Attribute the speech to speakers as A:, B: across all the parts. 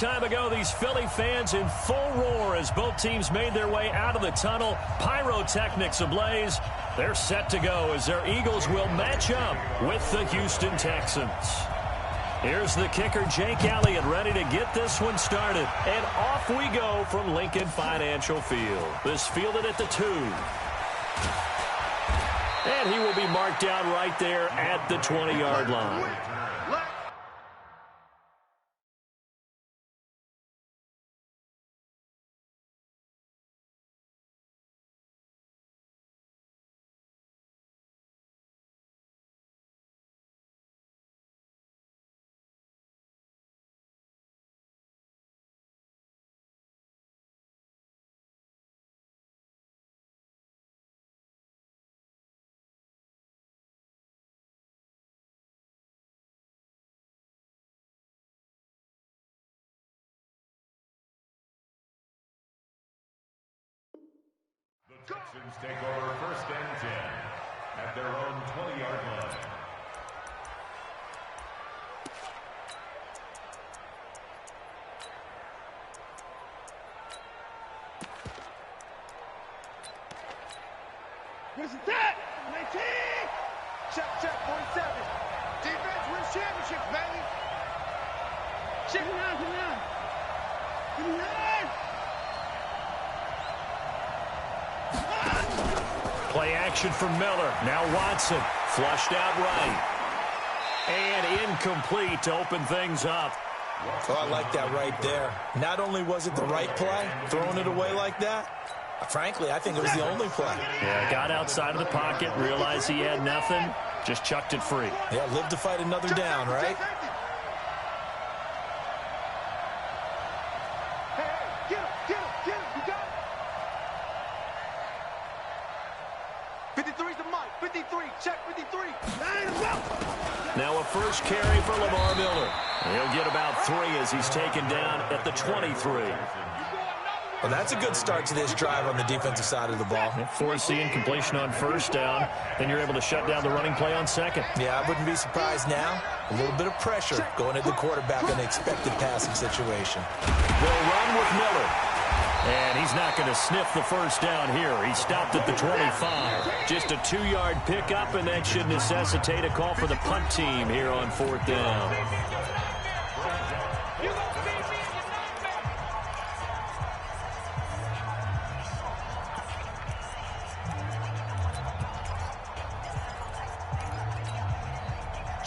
A: time ago, these Philly fans in full roar as both teams made their way out of the tunnel. Pyrotechnics ablaze. They're set to go as their Eagles will match up with the Houston Texans. Here's the kicker, Jake Elliott, ready to get this one started. And off we go from Lincoln Financial Field. This fielded at the 2. And he will be marked down right there at the 20-yard line.
B: The Texans take over 1st and 10 at their own 20-yard line.
C: Here's the tap. 19. Check, 47. Defense wins championships, baby. Check it out, come on.
A: Play action for Miller. Now Watson. Flushed out right. And incomplete to open things up.
D: Oh, I like that right there. Not only was it the right play, throwing it away like that, frankly, I think it was the only play.
A: Yeah, got outside of the pocket, realized he had nothing, just chucked it free.
D: Yeah, live to fight another down, right?
C: Get him. You got it. 53's the mic. 53. Check 53.
A: Now a first carry for Lamar Miller. He'll get about 3 as he's taken down at the 23.
D: Well, that's a good start to this drive on the defensive side of the ball.
A: Forcing completion on 1st down. Then you're able to shut down the running play on 2nd.
D: Yeah, I wouldn't be surprised now. A little bit of pressure going at the quarterback in an expected passing situation.
A: They'll run with Miller. And he's not going to sniff the 1st down here. He stopped at the 25. Just a 2-yard pickup, and that should necessitate a call for the punt team here on 4th down.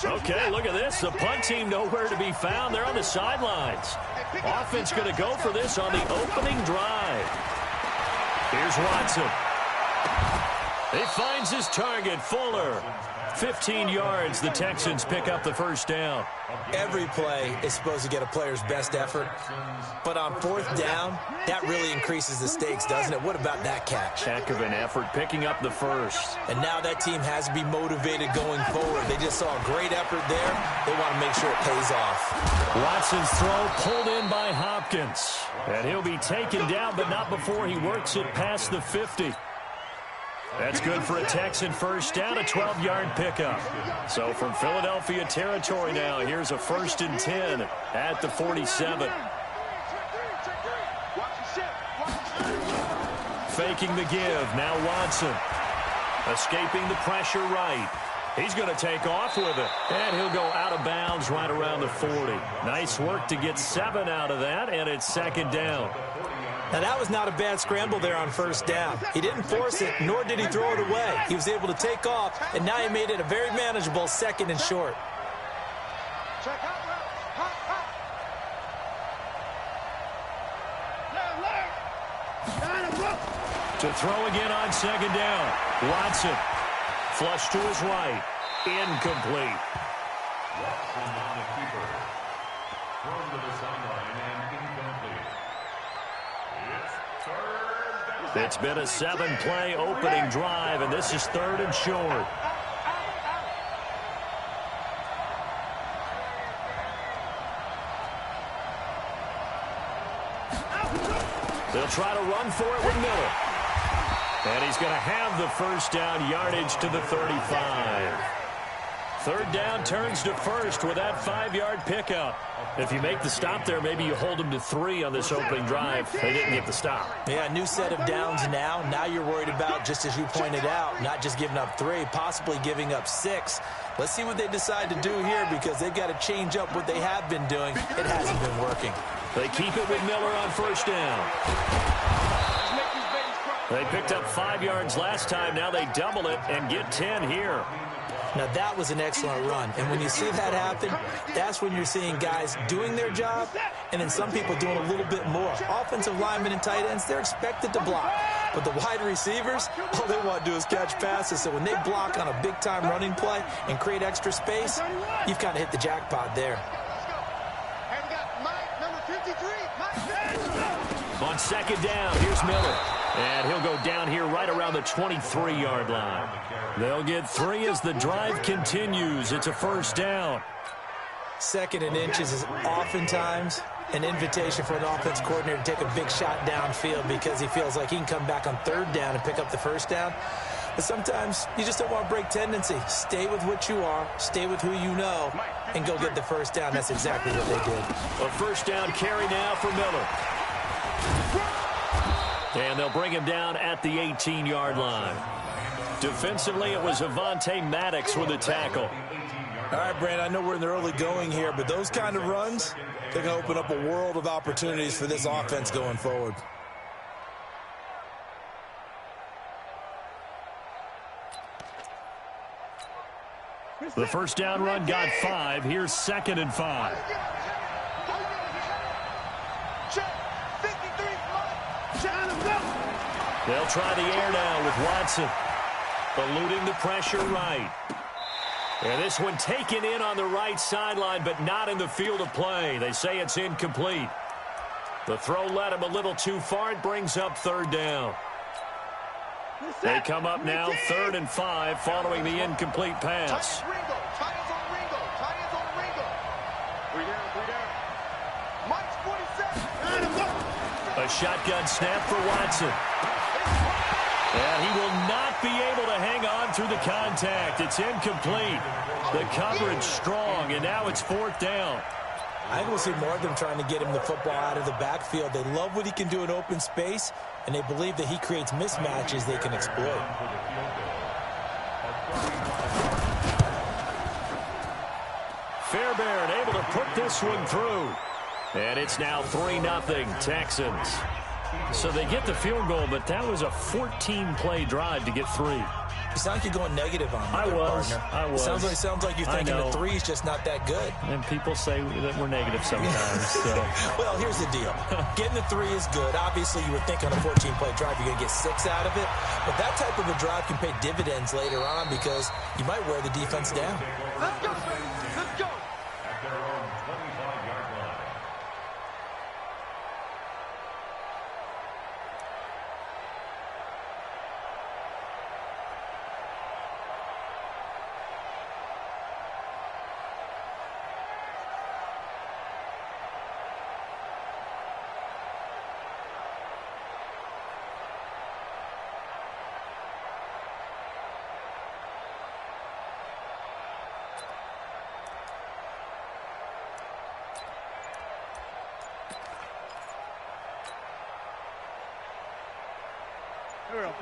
A: Okay, look at this. The punt team nowhere to be found. They're on the sidelines. Offense going to go for this on the opening drive. Here's Watson. He finds his target, Fuller. 15 yards, the Texans pick up the 1st down.
D: Every play is supposed to get a player's best effort. But on 4th down, that really increases the stakes, doesn't it? What about that catch?
A: Heck of an effort picking up the 1st.
D: And now that team has to be motivated going forward. They just saw a great effort there. They want to make sure it pays off.
A: Watson's throw pulled in by Hopkins. And he'll be taken down, but not before he works it past the 50. That's good for a Texan 1st down, a 12-yard pickup. So from Philadelphia territory now, here's a 1st and 10 at the 47. Faking the give, now Watson. Escaping the pressure right. He's going to take off with it. And he'll go out of bounds right around the 40. Nice work to get 7 out of that, and it's 2nd down.
D: Now, that was not a bad scramble there on 1st down. He didn't force it, nor did he throw it away. He was able to take off, and now he made it a very manageable 2nd and short.
A: To throw again on 2nd down. Watson. Flush to his right. Incomplete.
B: Watson on the keeper. Thrown to the sideline and incomplete. It's 3rd down.
A: It's been a 7-play opening drive, and this is 3rd and short. They'll try to run for it with Miller. And he's going to have the 1st down, yardage to the 35. Third down turns to first with that 5-yard pickup. If you make the stop there, maybe you hold them to 3 on this opening drive. They didn't get the stop.
D: Yeah, new set of downs now. Now you're worried about, just as you pointed out, not just giving up 3, possibly giving up 6. Let's see what they decide to do here, because they've got to change up what they have been doing. It hasn't been working.
A: They keep it with Miller on first down. They picked up 5 yards last time. Now they double it and get 10 here.
D: Now, that was an excellent run. And when you see that happen, that's when you're seeing guys doing their job and then some people doing a little bit more. Offensive linemen and tight ends, they're expected to block. But the wide receivers, all they want to do is catch passes. So when they block on a big-time running play and create extra space, you've kind of hit the jackpot there.
C: And we got Mike, number 53.
A: On second down, here's Miller. And he'll go down here right around the 23-yard line. They'll get 3 as the drive continues. It's a first down.
D: 2nd and inches is oftentimes an invitation for an offense coordinator to take a big shot downfield because he feels like he can come back on 3rd down and pick up the first down. But sometimes you just don't want to break tendency. Stay with what you are, stay with who you know, and go get the first down. That's exactly what they did.
A: A first down carry now for Miller. And they'll bring him down at the 18-yard line. Defensively, it was Avonte Maddox with a tackle.
E: All right, Brandon, I know we're in the early going here, but those kind of runs, they're going to open up a world of opportunities for this offense going forward.
A: The first down run got 5. Here's 2nd and 5. They'll try the air now with Watson. Eluding the pressure right. And this one taken in on the right sideline, but not in the field of play. They say it's incomplete. The throw led him a little too far. It brings up 3rd down. They come up now 3rd and 5 following the incomplete pass. A shotgun snap for Watson. And he will not be able to hang on through the contact. It's incomplete. The coverage strong, and now it's 4th down.
D: I think we'll see more of them trying to get him the football out of the backfield. They love what he can do in open space, and they believe that he creates mismatches they can exploit.
A: Fairbairn able to put this one through. And it's now 3-0 Texans. So they get the field goal, but that was a 14-play drive to get 3.
D: You sound like you're going negative on me,
A: I was.
D: It sounds like you're thinking the 3 is just not that good.
A: And people say that we're negative sometimes. So.
D: Well, here's the deal. Getting the 3 is good. Obviously, you would think on a 14-play drive you're going to get 6 out of it. But that type of a drive can pay dividends later on because you might wear the defense down.
C: Let's go, baby. Let's go.
B: At their own 25-yard line.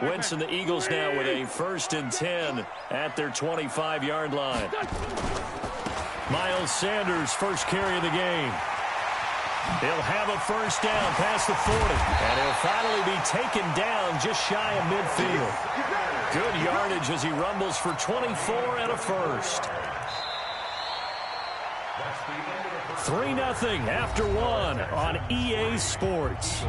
A: Wentz and the Eagles now with a 1st and 10 at their 25-yard line. Miles Sanders, first carry of the game. He'll have a first down past the 40. And he'll finally be taken down just shy of midfield. Good yardage as he rumbles for 24 and a first. 3-0 after 1 on EA Sports.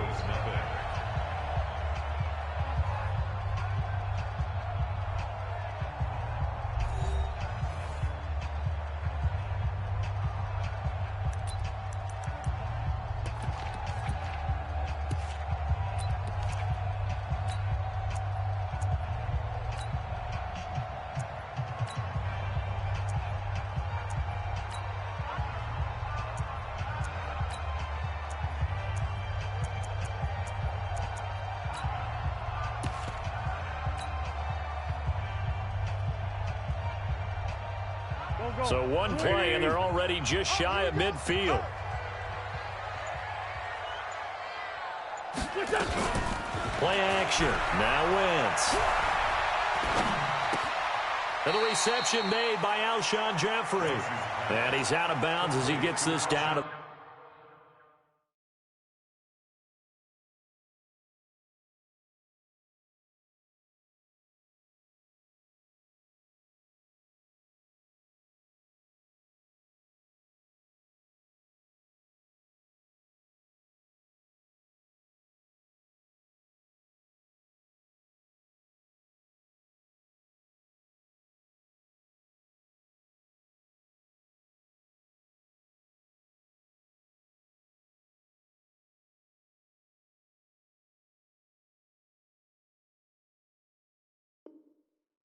A: So one play, and they're already just shy of midfield. Play action. Now Wentz. And the reception made by Alshon Jeffrey. And he's out of bounds as he gets this down.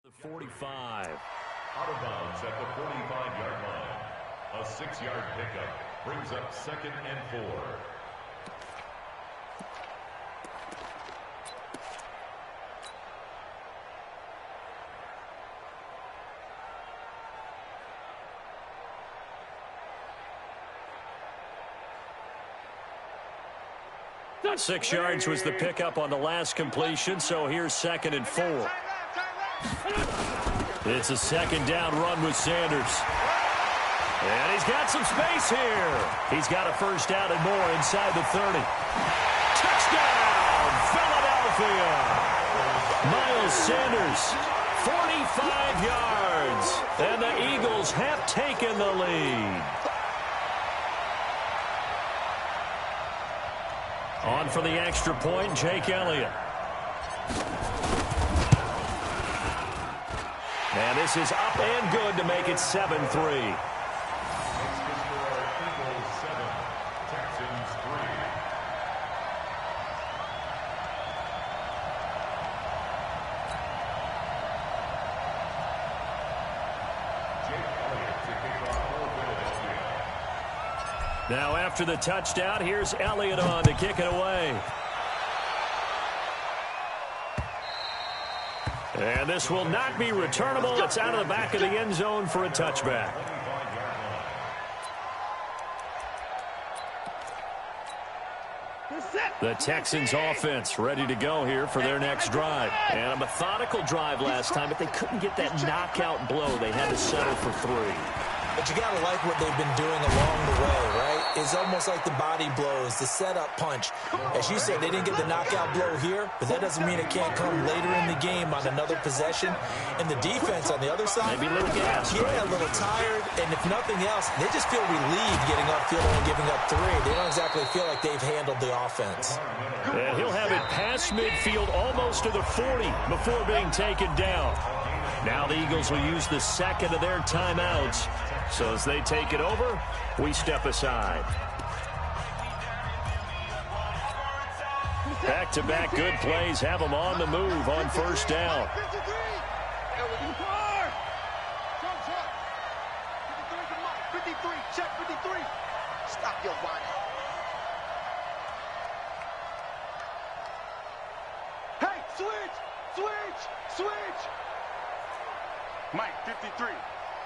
A: The 45.
B: Out of bounds at the 45-yard line. A 6-yard pickup brings up 2nd and 4.
A: That 6 yards was the pickup on the last completion, so here's 2nd and 4. It's a second down run with Sanders. And he's got some space here. He's got a first down and more inside the 30. Touchdown, Philadelphia. Miles Sanders, 45 yards. And the Eagles have taken the lead. On for the extra point, Jake Elliott. And this is up and good to make it 7-3. Now after the touchdown, here's Elliott on to kick it away. And this will not be returnable. It's out of the back of the end zone for a touchback. The Texans offense ready to go here for their next drive. And a methodical drive last time, but they couldn't get that knockout blow. They had to settle for 3.
D: But you got to like what they've been doing along the way, right? It's almost like the body blows, the setup punch. As you said, they didn't get the knockout blow here, but that doesn't mean it can't come later in the game on another possession. And the defense on the other side,
A: maybe a little gas.
D: Yeah, a little tired. And if nothing else, they just feel relieved getting upfield and giving up 3. They don't exactly feel like they've handled the offense.
A: And he'll have it past midfield almost to the 40 before being taken down. Now the Eagles will use the second of their timeouts. So as they take it over, we step aside. Back-to-back good plays have them on the move on first down.
C: 53, check 53. Stop your whining. Hey, switch. Mike, 53.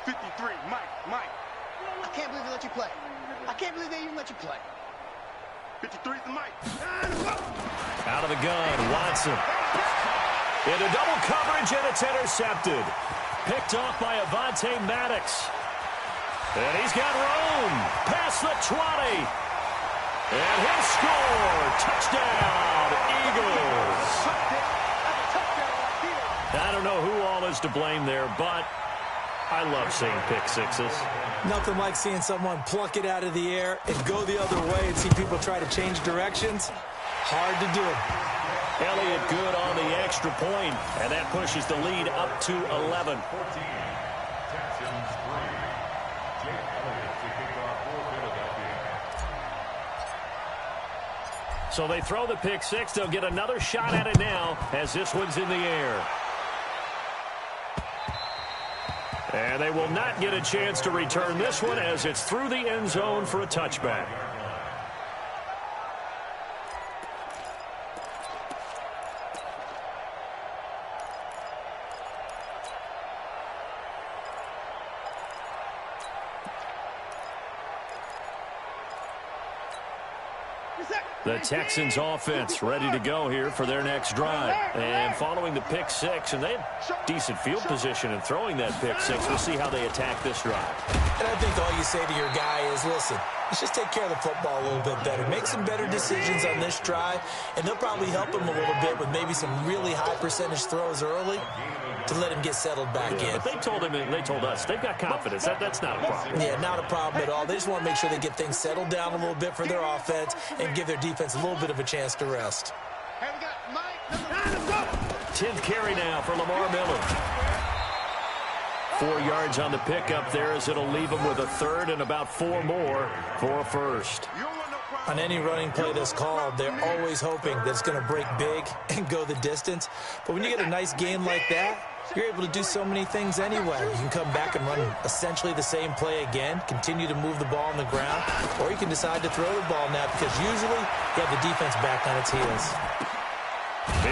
C: 53, Mike. I can't believe they let you play. I can't believe they even let you play. 53 is the Mike.
A: Out of the gun, Watson. Into double coverage, and it's intercepted. Picked off by Avonte Maddox. And he's got room. Past the 20. And he'll score. Touchdown, Eagles. I don't know who all is to blame there, but I love seeing pick sixes.
D: Nothing like seeing someone pluck it out of the air and go the other way and see people try to change directions. Hard to do.
A: Elliott good on the extra point, and that pushes the lead up to 11.
B: 14, Texans 3. Jake Elliott to kick off for Philadelphia.
A: So they throw the pick six. They'll get another shot at it now as this one's in the air. And they will not get a chance to return this one as it's through the end zone for a touchback. The Texans offense ready to go here for their next drive. And following the pick six, and they had decent field position in throwing that pick six. We'll see how they attack this drive.
D: And I think all you say to your guy is, listen, let's just take care of the football a little bit better. Make some better decisions on this drive, and they'll probably help him a little bit with maybe some really high percentage throws early to let him get settled back in.
A: But they told him, and they told us, they've got confidence. That's not a problem.
D: Yeah, not a problem at all. They just want to make sure they get things settled down a little bit for their offense and give their defense a little bit of a chance to rest.
A: 10th carry now for Lamar Miller. 4 yards on the pickup there as it'll leave him with a third and about 4 more for a first.
D: On any running play that's called, they're always hoping that it's going to break big and go the distance. But when you get a nice gain like that, you're able to do so many things anyway. You can come back and run essentially the same play again, continue to move the ball on the ground, or you can decide to throw the ball now because usually you have the defense back on its heels.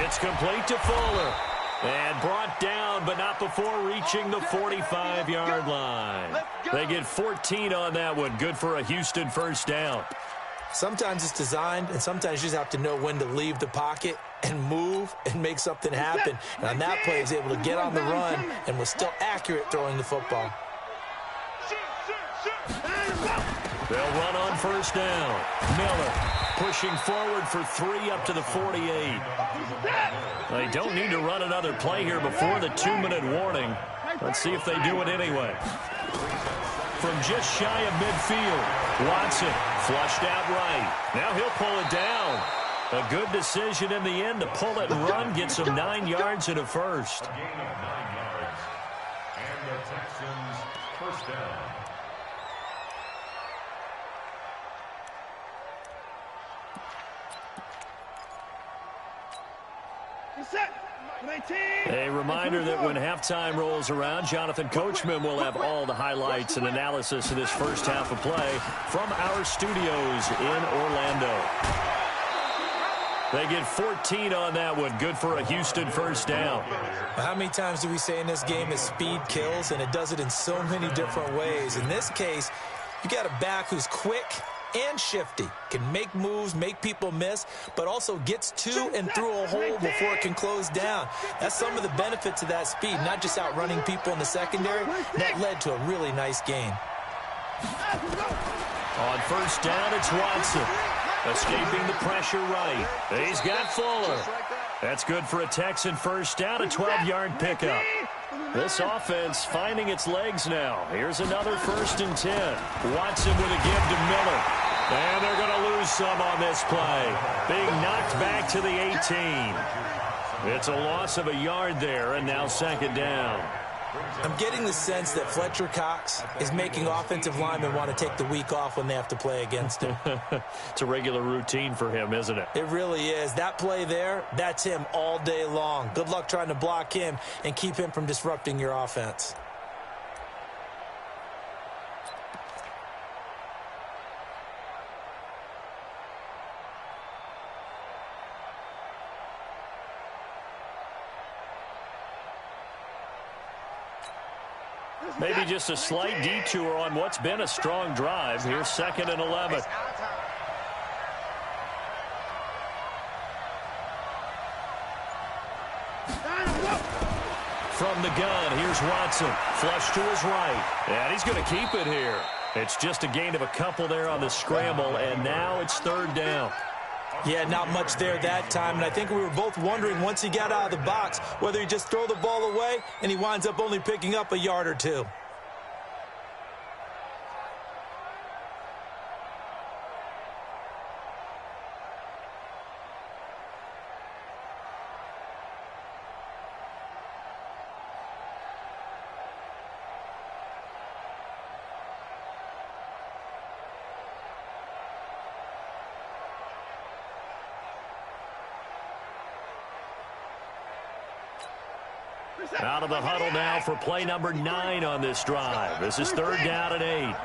A: It's complete to Fuller. And brought down, but not before reaching the 45-yard line. They get 14 on that one. Good for a Houston first down.
D: Sometimes it's designed, and sometimes you just have to know when to leave the pocket and move and make something happen. And on that play, he was able to get on the run and was still accurate throwing the football.
A: They'll run on first down. Miller pushing forward for 3 up to the 48. They don't need to run another play here before the 2-minute warning. Let's see if they do it anyway. From just shy of midfield, Watson flushed out right. Now he'll pull it down. A good decision in the end to pull it and run, gets him 9 yards and a first.
B: A gain of 9 yards. And the Texans first down.
A: A reminder that when halftime rolls around, Jonathan Coachman will have all the highlights and analysis of this first half of play from our studios in Orlando. They get 14 on that one. Good for a Houston first down.
D: How many times do we say in this game that speed kills, and it does it in so many different ways? In this case, you got a back who's quick and shifty, can make moves, make people miss, but also gets to and through a hole before it can close down. That's some of the benefits of that speed, not just outrunning people in the secondary. That led to a really nice gain.
A: On first down, it's Watson. Escaping the pressure right. He's got Fuller. That's good for a Texan first down, a 12-yard pickup. This offense finding its legs now. Here's another 1st and 10. Watson with a give to Miller. And they're going to lose some on this play. Being knocked back to the 18. It's a loss of a yard there, and now 2nd down.
D: I'm getting the sense that Fletcher Cox is making offensive linemen want to take the week off when they have to play against him.
A: It's a regular routine for him, isn't it?
D: It really is. That play there, that's him all day long. Good luck trying to block him and keep him from disrupting your offense.
A: Maybe just a slight detour on what's been a strong drive. Here's 2nd and 11. From the gun, here's Watson. Flush to his right. And he's going to keep it here. It's just a gain of a couple there on the scramble, and now it's 3rd down.
D: Yeah, not much there that time, and I think we were both wondering once he got out of the box whether he just throw the ball away, and he winds up only picking up a yard or 2.
A: Out of the huddle now for play number 9 on this drive. This is 3rd down and 8.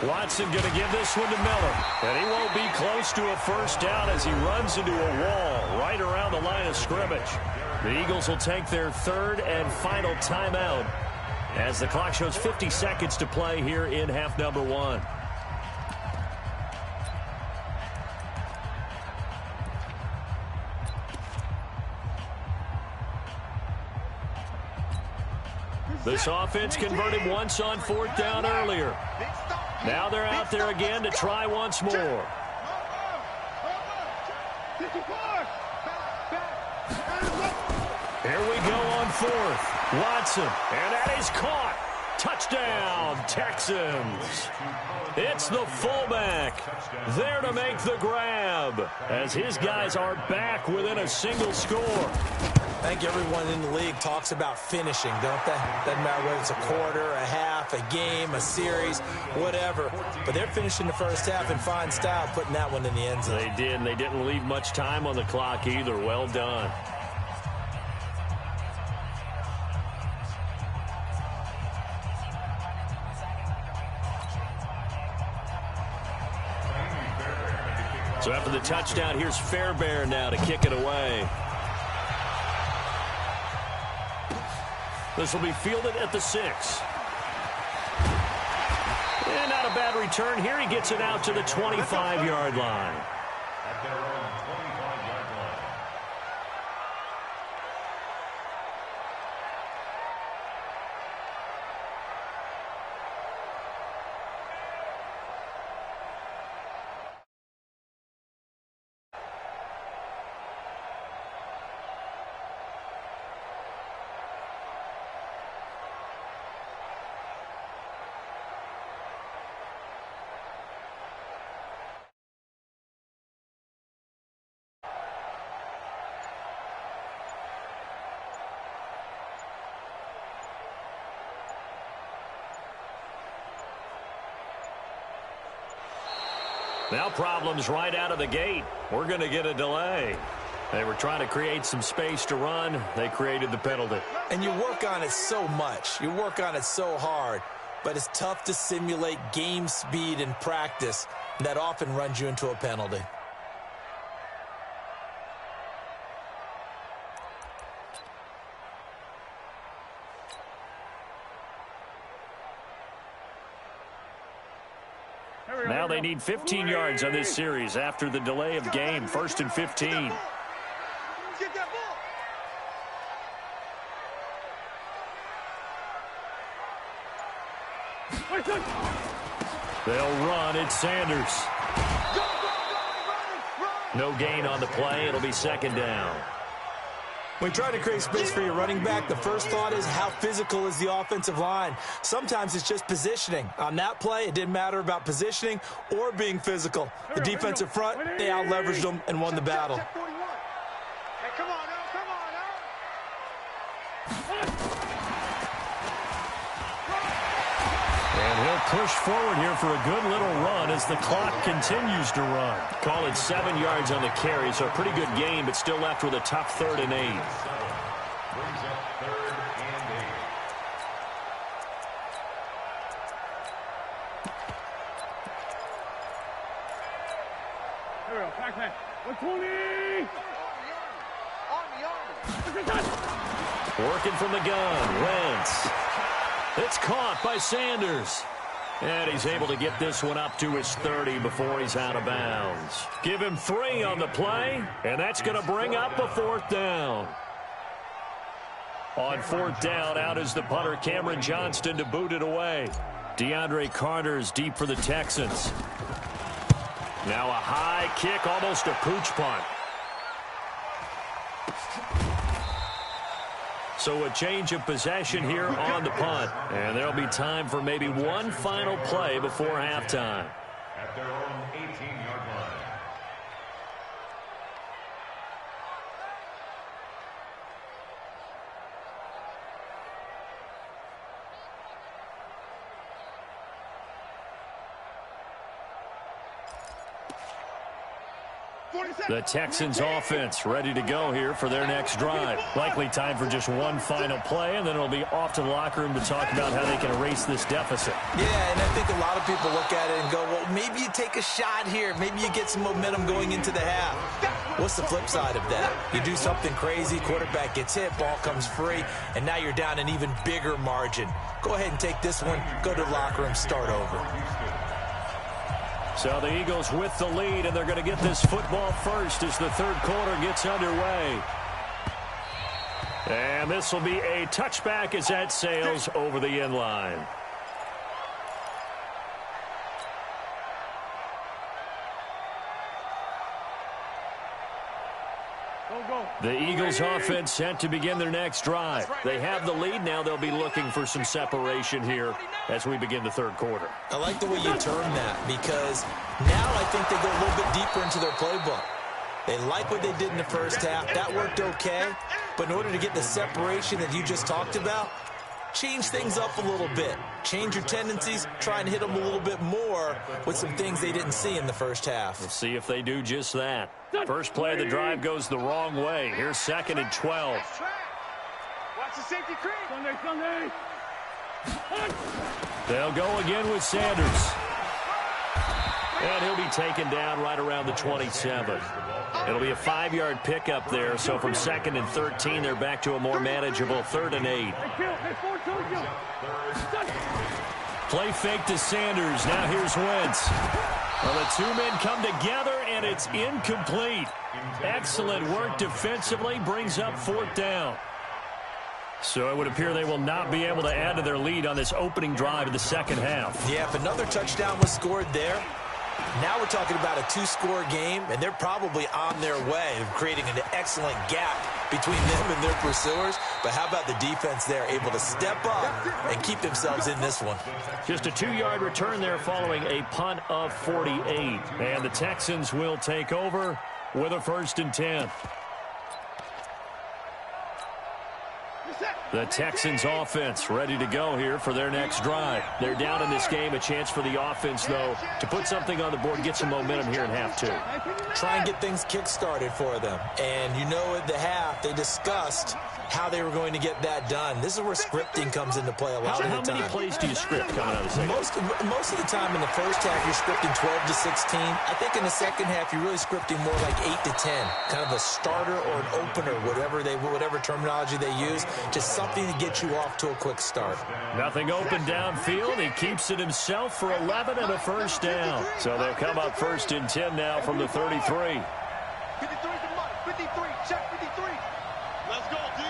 A: Watson going to give this one to Miller. And he won't be close to a first down as he runs into a wall right around the line of scrimmage. The Eagles will take their third and final timeout as the clock shows 50 seconds to play here in half number 1. This offense converted once on 4th down earlier. Now they're out there again to try once more. Here we go on 4th. Watson, and that is caught. Touchdown, Texans. It's the fullback there to make the grab as his guys are back within a single score.
D: I think everyone in the league talks about finishing, don't they? Doesn't matter whether it's a quarter, a half, a game, a series, whatever. But they're finishing the first half in fine style, putting that one in the end zone.
A: They did, and they didn't leave much time on the clock either. Well done. So after the touchdown, here's Fairbairn now to kick it away. This will be fielded at the 6. And not a bad return here. He gets it out to the 25-yard line.
B: At their own 25-yard line.
A: Now problems right out of the gate. We're going to get a delay. They were trying to create some space to run. They created the penalty.
D: And you work on it so much. You work on it so hard. But it's tough to simulate game speed in practice. That often runs you into a penalty.
A: Now they need 15 yards on this series after the delay of game. 1st and 15. They'll run. It's Sanders. No gain on the play. It'll be 2nd down.
D: When you try to create space for your running back, the first thought is how physical is the offensive line. Sometimes it's just positioning. On that play, it didn't matter about positioning or being physical. The defensive front, they out-leveraged them and won the battle.
A: And he'll push forward here for a good little run as the clock continues to run. Call it 7 yards on the carry, so a pretty good game, but still left with a tough 3rd and 8.
B: Brings up 3rd and 8.
C: Here we go, back. 120!
A: Working from the gun, Wentz. It's caught by Sanders. And he's able to get this one up to his 30 before he's out of bounds. Give him 3 on the play, and that's going to bring up a 4th down. On 4th down, out is the punter, Cameron Johnston, to boot it away. DeAndre Carter's deep for the Texans. Now a high kick, almost a pooch punt. So a change of possession here on the punt. And there'll be time for maybe one final play before halftime.
B: At their own 18-yard line.
A: The Texans offense ready to go here for their next drive. Likely time for just one final play, and then it'll be off to the locker room to talk about how they can erase this deficit.
D: Yeah, and I think a lot of people look at it and go, well, maybe you take a shot here. Maybe you get some momentum going into the half. What's the flip side of that? You do something crazy, quarterback gets hit, ball comes free, and now you're down an even bigger margin. Go ahead and take this one, go to the locker room, start over.
A: So the Eagles with the lead, and they're going to get this football first as the third quarter gets underway. And this will be a touchback as that sails over the end line. The Eagles offense set to begin their next drive. They have the lead now. They'll be looking for some separation here as we begin the third quarter.
D: I like the way you term that, because now I think they go a little bit deeper into their playbook. They like what they did in the first half. That worked okay. But in order to get the separation that you just talked about, change things up a little bit. Change your tendencies. Try and hit them a little bit more with some things they didn't see in the first half.
A: We'll see if they do just that. First play of the drive goes the wrong way. Here's 2nd and 12.
C: Watch the safety creep. Sunday.
A: They'll go again with Sanders. And he'll be taken down right around the 27. It'll be a 5-yard pickup there. So from 2nd and 13, they're back to a more manageable 3rd and 8. Play fake to Sanders. Now here's Wentz. Well, the two men come together, and it's incomplete. Excellent work defensively. Brings up 4th down. So it would appear they will not be able to add to their lead on this opening drive of the second half.
D: Yeah, if another touchdown was scored there, now we're talking about a 2-score game, and they're probably on their way of creating an excellent gap between them and their pursuers. But how about the defense there, able to step up and keep themselves in this one?
A: Just a 2-yard return there following a punt of 48. And the Texans will take over with a 1st and 10. The Texans offense ready to go here for their next drive. They're down in this game. A chance for the offense, though, to put something on the board, get some momentum here in half 2.
D: Try and get things kick-started for them. And you know at the half, they discussed how they were going to get that done. This is where scripting comes into play a lot of the time.
A: How many plays do you script coming out of the second?
D: Most of the time in the first half, you're scripting 12 to 16. I think in the second half, you're really scripting more like 8 to 10. Kind of a starter or an opener, whatever terminology they use. Just something to get you off to a quick start.
A: Nothing open downfield. He keeps it himself for 11 and a 1st down. So they'll come up 1st and 10 now from the 33.
C: 53 to Mike. 53. Check 53. Let's go, D.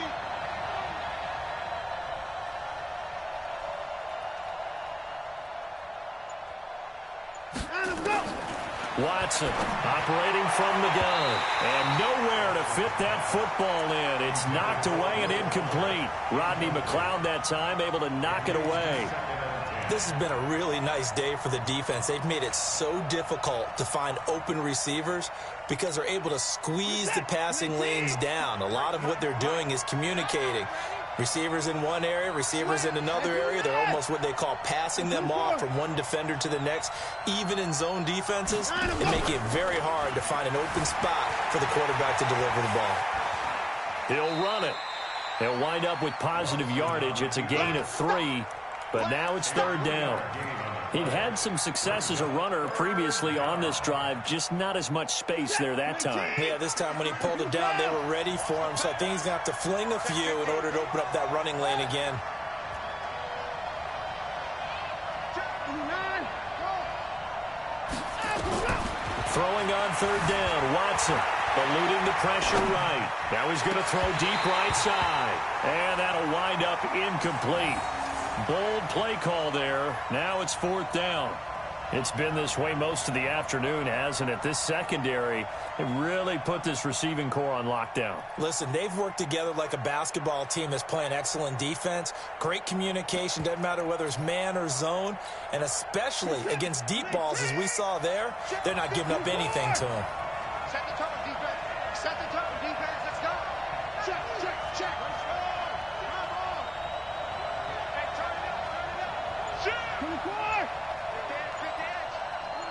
A: Watson operating from the gun. And nowhere to fit that football in. It's knocked away and incomplete. Rodney McLeod that time able to knock it away.
D: This has been a really nice day for the defense. They've made it so difficult to find open receivers because they're able to squeeze the passing lanes down. A lot of what they're doing is communicating. Receivers in one area, receivers in another area. They're almost what they call passing them off from one defender to the next. Even in zone defenses, and making it very hard to find an open spot for the quarterback to deliver the ball.
A: He'll run it. They'll wind up with positive yardage. It's a gain of 3, but now it's 3rd down. He'd had some success as a runner previously on this drive, just not as much space there that time.
D: Yeah, this time when he pulled it down, they were ready for him, so I think he's going to have to fling a few in order to open up that running lane again.
A: Throwing on 3rd down, Watson eluding the pressure right. Now he's going to throw deep right side, and that'll wind up incomplete. Bold play call there. Now it's 4th down. It's been this way most of the afternoon, hasn't it? This secondary really put this receiving core on lockdown.
D: Listen, they've worked together like a basketball team that's playing excellent defense. Great communication. Doesn't matter whether it's man or zone. And especially against deep balls, as we saw there, they're not giving up anything to them.
C: Set the tone, defense. Set the tone, defense. Let's go. Check, check, check. Let's go. Hey, turn it up. Check. Big edge.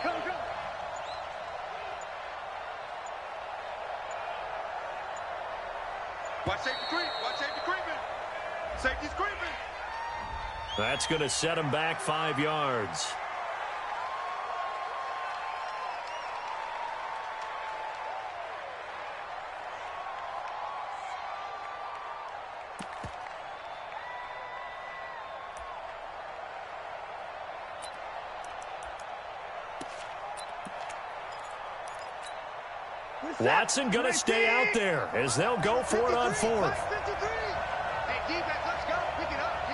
C: Come. Watch safety creep. Watch safety creeping. Safety's creeping.
A: That's going to set him back 5 yards. Watson going to stay out there as they'll go for it on fourth.
C: Hey, defense, let's go. Pick it up, D.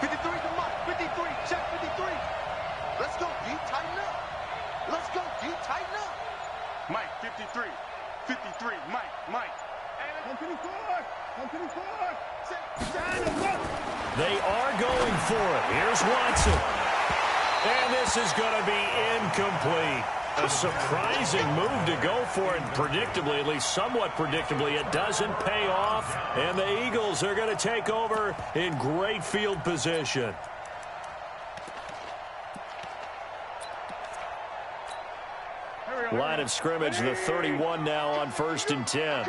C: 53 to Mike. 53. Check 53. Let's go, D. Tighten up. Let's go, D. Tighten up. Mike, 53. 53. Mike. 154. 154.
A: They are going for it. Here's Watson. And this is going to be incomplete. A surprising move to go for it. Predictably, at least somewhat predictably, it doesn't pay off. And the Eagles are going to take over in great field position. Line of scrimmage, the 31 now on 1st and 10.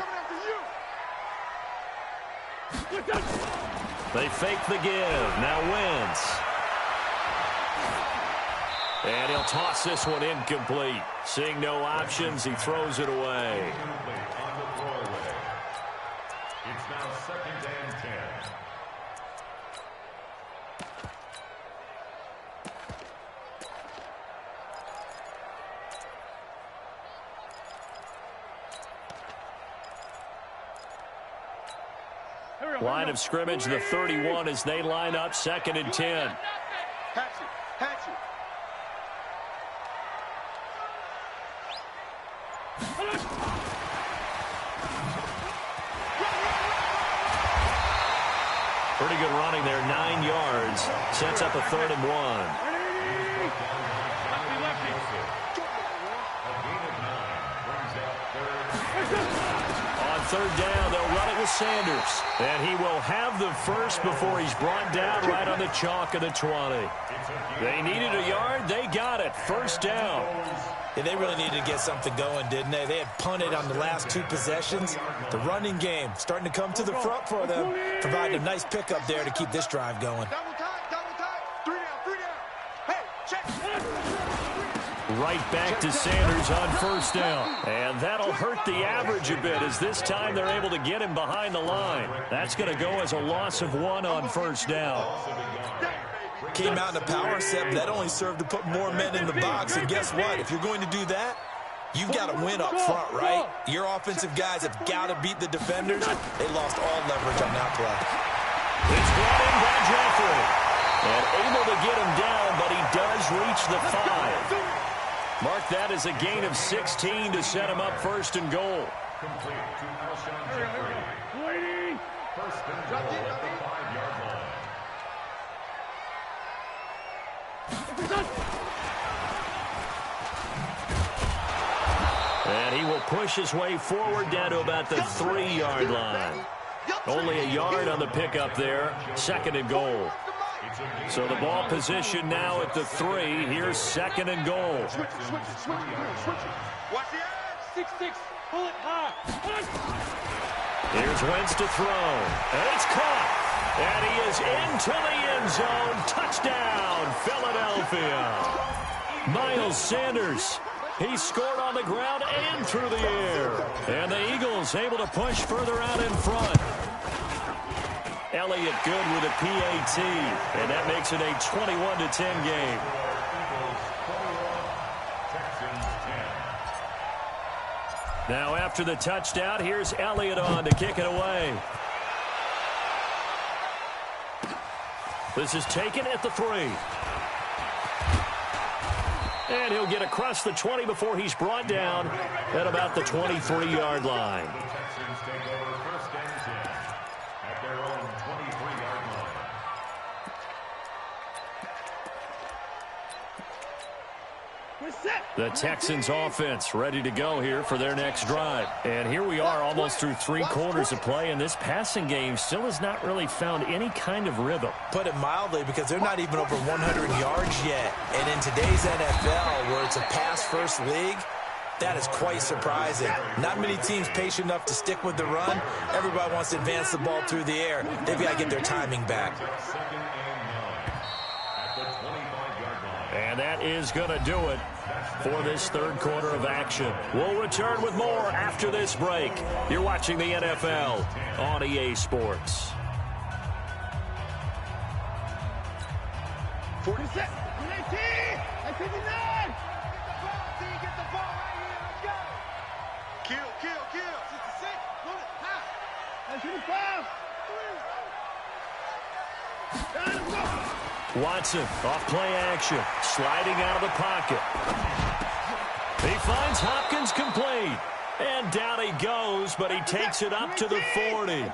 A: They fake the give. Now wins. And he'll toss this one incomplete. Seeing no options, he throws it away.
B: It's now 2nd and 10.
A: Line of scrimmage, the 31 as they line up 2nd and 10.
C: Hatchet.
A: Pretty good running there, 9 yards. Sets up a 3rd and 1. On 3rd down, they'll run it with Sanders. And he will have the first before he's brought down right on the chalk of the 20. They needed a yard. They got it. 1st down.
E: Yeah, they really needed to get something going, didn't they? They had punted on the last 2 possessions. The running game starting to come to the front for them. Provided a nice pickup there to keep this drive going.
C: Double time. 3 down. Hey, check.
A: Right back to Sanders on 1st down. And that'll hurt the average a bit as this time they're able to get him behind the line. That's going to go as a loss of 1 on 1st down.
E: Came out in a power set, but that only served to put more men in the box. And guess what? If you're going to do that, you've got to win up front, right? Your offensive guys have got to beat the defenders. They lost all leverage on that play.
A: It's brought in by Jeffrey. And able to get him down, but he does reach the 5. Mark that as a gain of 16 to set him up 1st and goal.
B: Complete to Jeffrey. 1st and goal at the 5-yard line.
A: And he will push his way forward down to about the 3-yard line. Only a yard on the pickup there. 2nd and goal. So the ball position now at the 3. Here's 2nd and goal.
C: Watch the edge. 6-6. Pull it high.
A: Here's Wentz to throw. And it's caught. And he is into the end zone. Touchdown, Philadelphia. Miles Sanders. He scored on the ground and through the air. And the Eagles able to push further out in front. Elliott good with a PAT. And that makes it a 21-10 game. Now after the touchdown, here's Elliott on to kick it away. This is taken at the 3. And he'll get across the 20 before he's brought down at about the 23-yard line.
B: The Texans take over 1st and 10 at their own 23-yard line.
A: The Texans offense ready to go here for their next drive. And here we are almost through 3 quarters of play, and this passing game still has not really found any kind of rhythm.
E: Put it mildly, because they're not even over 100 yards yet. And in today's NFL, where it's a pass-first league, that is quite surprising. Not many teams patient enough to stick with the run. Everybody wants to advance the ball through the air. They've got to get their timing back.
B: 2nd and 9 at the 25-yard line.
A: And that is going to do it for this 3rd quarter of action. We'll return with more after this break. You're watching the NFL on EA Sports.
C: 47, 19, 59. kill. 66. Put it. Pass.
A: Watson off play action, sliding out of the pocket. He finds Hopkins complete. And down he goes, but he takes it up to the 40.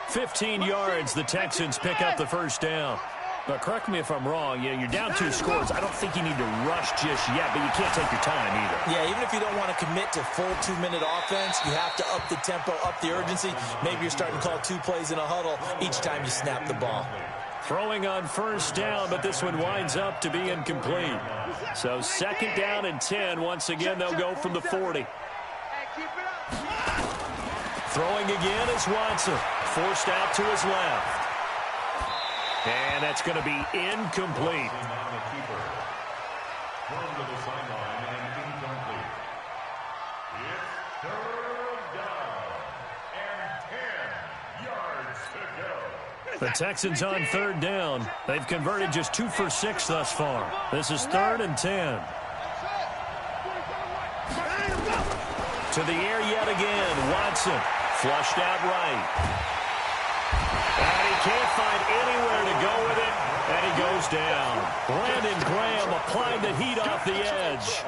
A: 15 yards, the Texans pick up the first down. But correct me if I'm wrong, you're down 2 scores. I don't think you need to rush just yet, but you can't take your time either.
D: Yeah, even if you don't want to commit to full 2-minute offense, you have to up the tempo, up the urgency. Maybe you're starting to call 2 plays in a huddle each time you snap the ball.
A: Throwing on first down, but this one winds up to be incomplete. So second down and 10. Once again, they'll go from the 40. Throwing again is Watson. Forced out to his left. And that's going to be incomplete.
B: Thrown to the sideline and incomplete. It's third down and 10 yards to go.
A: The Texans on third down. They've converted just 2 for 6 thus far. This is 3rd and 10. To the air yet again. Watson flushed out right. And he can't find anywhere to go with it. And he goes down. Brandon Graham applying the heat off the edge.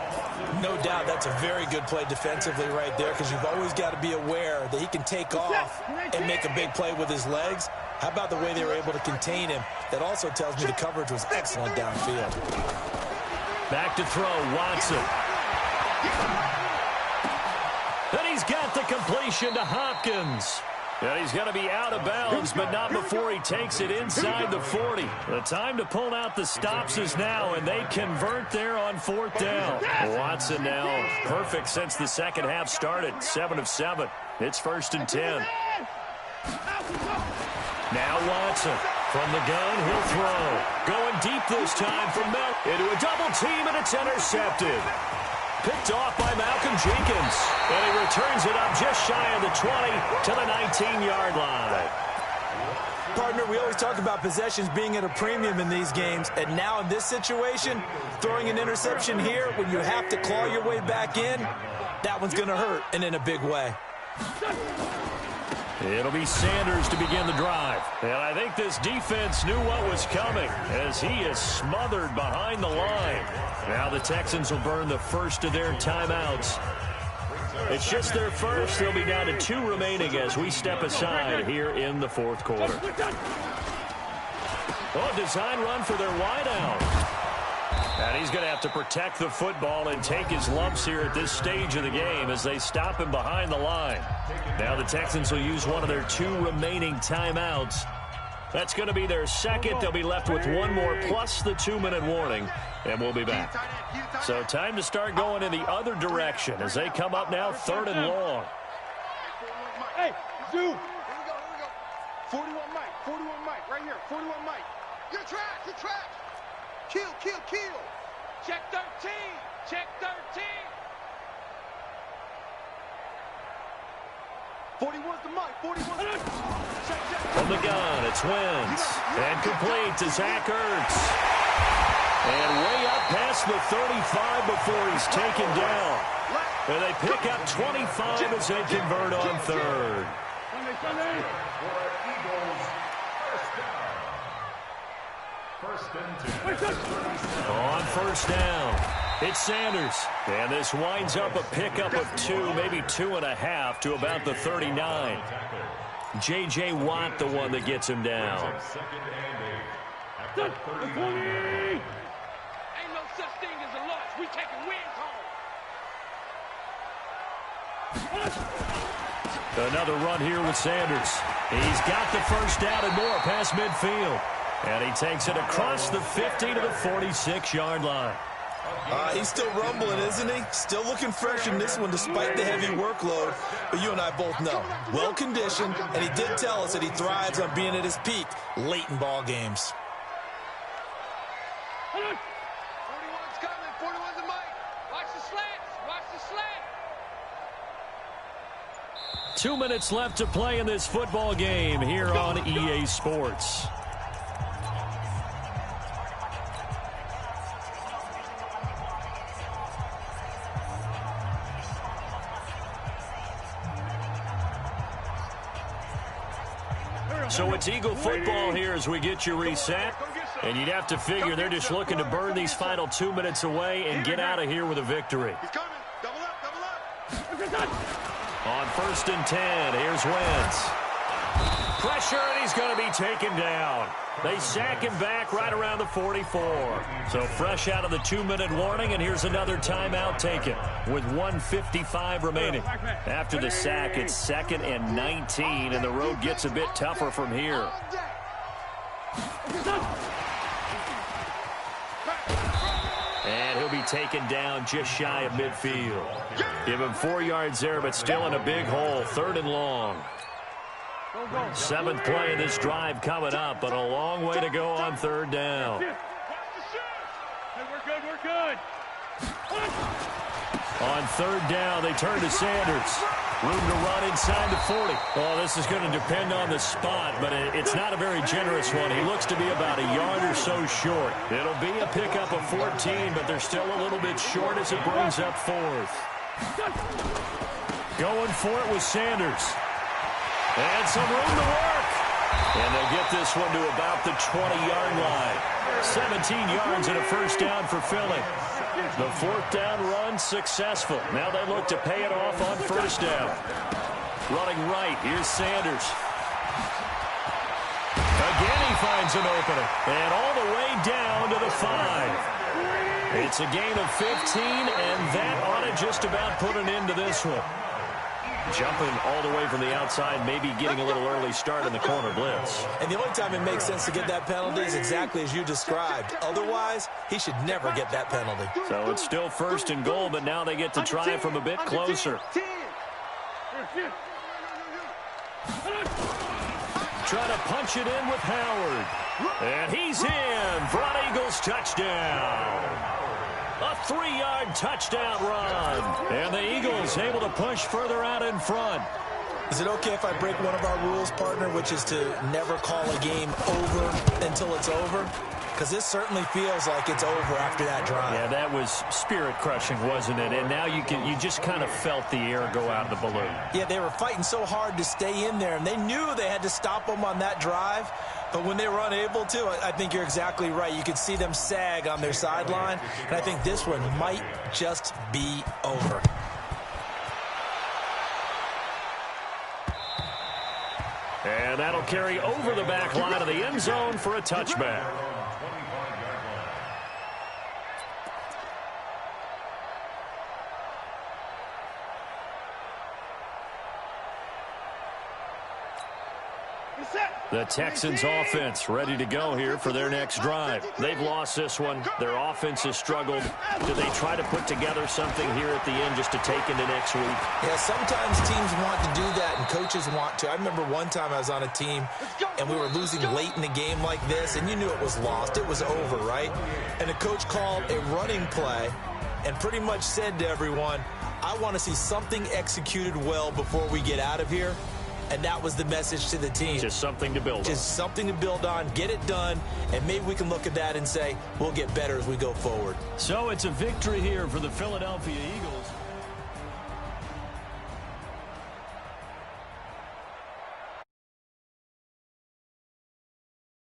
D: No doubt that's a very good play defensively right there, because you've always got to be aware that he can take off and make a big play with his legs. How about the way they were able to contain him? That also tells me the coverage was excellent downfield.
A: Back to throw, Watson. And he's got the completion to Hopkins. And he's going to be out of bounds, but not before he takes it inside the 40. The time to pull out the stops is now, and they convert there on 4th down. Watson now perfect since the second half started, 7 of 7. It's 1st and 10. Now Watson from the gun, he'll throw. Going deep this time from Mel into a double team, and it's intercepted. Picked off by Malcolm Jenkins. And he returns it up just shy of the 20 to the 19-yard line.
D: Partner, we always talk about possessions being at a premium in these games. And now in this situation, throwing an interception here when you have to claw your way back in, that one's going to hurt, and in a big way.
A: It'll be Sanders to begin the drive. And I think this defense knew what was coming as he is smothered behind the line. Now the Texans will burn the first of their timeouts. It's just their first. They'll be down to 2 remaining as we step aside here in the 4th quarter. Oh, design run for their wideout. And he's going to have to protect the football and take his lumps here at this stage of the game as they stop him behind the line. Now the Texans will use one of their 2 remaining timeouts. That's going to be their second. They'll be left with 1 more plus the 2-minute warning, and we'll be back. So time to start going in the other direction as they come up now 3rd and long.
C: Hey, Zoo. Here we go. 41 Mike, right here. 41 Mike. You're trash. Kill. Check 13. 41's the Mike. 41's
A: From the gun, it's Wentz. And complete to Zach Ertz. And way up past the 35 before he's taken down. And they pick up 25 as they convert on 3rd. On first down, it's Sanders. And this winds up a pickup of 2, maybe 2.5 to about the 39. J.J. Watt, the one that gets him down.
C: Ain't no such thing as a loss. We taking wins home.
A: Another run here with Sanders. He's got the first down and more past midfield. And he takes it across the 50 to the 46-yard line.
D: He's still rumbling, isn't he? Still looking fresh in this one despite the heavy workload. But you and I both know, well-conditioned, and he did tell us that he thrives on being at his peak late in ball games.
C: 41's coming. 41's the Mike. Watch the slants.
A: 2 minutes left to play in this football game here on EA Sports. So it's Eagle football here as we get you reset. And you'd have to figure they're just looking to burn these final 2 minutes away and get out of here with a victory.
C: He's coming. Double up.
A: On 1st and 10, here's Wentz. Pressure, and he's going to be taken down. They sack him back right around the 44. So fresh out of the 2-minute warning, and here's another timeout taken with 1:55 remaining. After the sack, it's 2nd and 19, and the road gets a bit tougher from here. And he'll be taken down just shy of midfield. Give him 4 yards there, but still in a big hole. 3rd and long. 7th play of this drive coming up, but a long way to go on 3rd down.
C: We're good.
A: On 3rd down, they turn to Sanders. Room to run inside the 40. Well, this is going to depend on the spot, but it's not a very generous one. He looks to be about a yard or so short. It'll be a pickup of 14, but they're still a little bit short as it brings up 4th. Going for it with Sanders. And some room to work. And they'll get this one to about the 20-yard line. 17 yards and a 1st down for Philly. The 4th down run successful. Now they look to pay it off on 1st down. Running right, here's Sanders. Again he finds an opening. And all the way down to the 5. It's a gain of 15, and that ought to just about put an end to this one. Jumping all the way from the outside, maybe getting a little early start in the corner blitz.
D: And the only time it makes sense to get that penalty is exactly as you described. Otherwise, he should never get that penalty.
A: So it's still 1st and goal, but now they get to try from a bit closer. Trying to punch it in with Howard. And he's in for an Eagles touchdown. A 3-yard touchdown run. And the Eagles able to push further out in front.
D: Is it okay if I break one of our rules, partner, which is to never call a game over until it's over? Because this certainly feels like it's over after that drive.
A: Yeah, that was spirit-crushing, wasn't it? And now you just kind of felt the air go out of the balloon.
D: Yeah, they were fighting so hard to stay in there, and they knew they had to stop them on that drive. But when they were unable to, I think you're exactly right. You could see them sag on their sideline, and I think this one might just be over.
A: And that'll carry over the back line of the end zone for a touchback. The Texans offense ready to go here for their next drive. They've lost this one. Their offense has struggled. Do they try to put together something here at the end just to take into next week?
D: Yeah, sometimes teams want to do that and coaches want to. I remember one time I was on a team and we were losing late in the game like this, and you knew it was lost. It was over, right? And the coach called a running play and pretty much said to everyone, I want to see something executed well before we get out of here. And that was the message to the team.
A: Just something to build on.
D: Just something to build on, get it done, and maybe we can look at that and say, we'll get better as we go forward.
A: So it's a victory here for the Philadelphia Eagles.